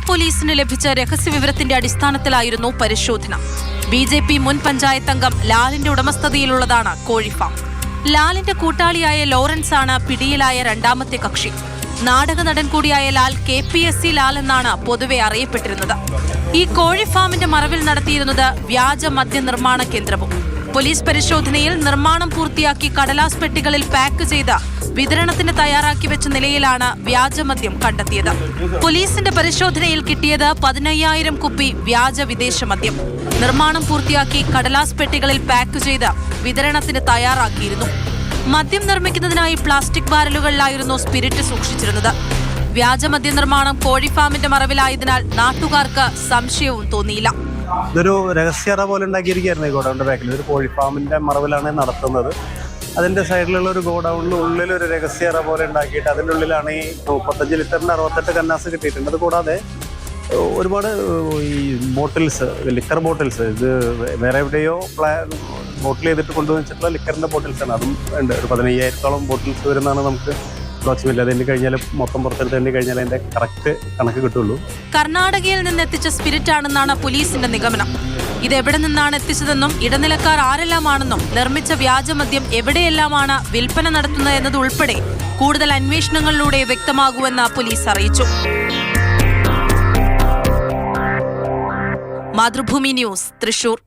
പോലീസിന് ലഭിച്ച രഹസ്യവിവരത്തിന്റെ അടിസ്ഥാനത്തിലായിരുന്നു പരിശോധന. BJP മുൻ പഞ്ചായത്ത് അംഗം ലാലിന്റെ ഉടമസ്ഥതയിലുള്ളതാണ് കോഴി ഫാം. ലാലിന്റെ കൂട്ടാളിയായ ലോറൻസ് ആണ് പിടിയിലായ രണ്ടാമത്തെ കക്ഷി. നാടക നടൻ കൂടിയായ ലാൽ KPSC ലാൽ എന്നാണ് പൊതുവെ അറിയപ്പെട്ടിരുന്നത്. ഈ കോഴി ഫാമിന്റെ മറവിൽ നടത്തിയിരുന്നത് വ്യാജ മദ്യനിർമ്മാണ കേന്ദ്രവും. പോലീസ് പരിശോധനയിൽ നിർമ്മാണം പൂർത്തിയാക്കി കടലാസ് പെട്ടികളിൽ പാക്ക് ചെയ്ത് വിതരണത്തിന് തയ്യാറാക്കി വെച്ച നിലയിലാണ് വ്യാജമദ്യം കണ്ടെത്തിയത്. പോലീസിന്റെ പരിശോധനയിൽ കിട്ടിയത് 15,000 കുപ്പി വ്യാജ വിദേശ മദ്യം. നിർമ്മാണം പൂർത്തിയാക്കി കടലാസ് പെട്ടികളിൽ പാക്ക് ചെയ്ത് വിതരണത്തിന് തയ്യാറാക്കിയിരുന്നു. മദ്യം നിർമ്മിക്കുന്നതിനായി പ്ലാസ്റ്റിക് ബാരലുകളിലായിരുന്നു സ്പിരിറ്റ് സൂക്ഷിച്ചിരുന്നത്. വ്യാജമദ്യ നിർമ്മാണം കോഴി ഫാമിന്റെ മറവിലായതിനാൽ നാട്ടുകാർക്ക് സംശയവും തോന്നിയില്ല. ഇതൊരു രഹസ്യറ പോലെ ഉണ്ടാക്കിയിരിക്കുകയായിരുന്നു ഈ ഗോഡൌണിന്റെ ബാക്കിൽ. ഇതൊരു കോഴി ഫാമിന്റെ മറവിലാണ് നടത്തുന്നത്. അതിന്റെ സൈഡിലുള്ള ഒരു ഗോഡൌണിന് ഉള്ളിൽ ഒരു രഹസ്യറ പോലെ ഉണ്ടാക്കിയിട്ട് അതിൻ്റെ ഉള്ളിലാണ് ഈ 35 ലിറ്ററിന്റെ 68 കന്നാസ് കിട്ടിയിട്ടുണ്ട്. അത് കൂടാതെ ഒരുപാട് ഈ ബോട്ടിൽസ്, ലിക്കർ ബോട്ടിൽസ്, ഇത് വേറെ എവിടെയോ ബോട്ടിൽ ചെയ്തിട്ട് കൊണ്ടുവന്നിട്ടുള്ള ലിക്കറിന്റെ ബോട്ടിൽസാണ്. അതും ഉണ്ട്. ഒരു 15,000-ഓളം ബോട്ടിൽസ് വരുന്നതാണ് നമുക്ക് അപ്രോക്സിമേറ്റ്ലി. അതെണ്ണി കഴിഞ്ഞാൽ മൊത്തം പുറത്തെടുത്ത് എണ്ണി കഴിഞ്ഞാൽ അതിന്റെ കറക്റ്റ് കണക്ക് കിട്ടുള്ളൂ. കർണാടകയിൽ നിന്ന് എത്തിച്ച സ്പിരിറ്റ് ആണെന്നാണ് പോലീസിന്റെ നിഗമനം. ഇതെവിടെ നിന്നാണ് എത്തിച്ചതെന്നും ഇടനിലക്കാർ ആരെല്ലാമാണെന്നും നിർമ്മിച്ച വ്യാജമദ്യം എവിടെയെല്ലാമാണ് വിൽപ്പന നടത്തുന്നത് എന്നതുൾപ്പെടെ കൂടുതൽ അന്വേഷണങ്ങളിലൂടെ വ്യക്തമാകുമെന്ന് പോലീസ് അറിയിച്ചു. മാതൃഭൂമി ന്യൂസ്, തൃശൂർ.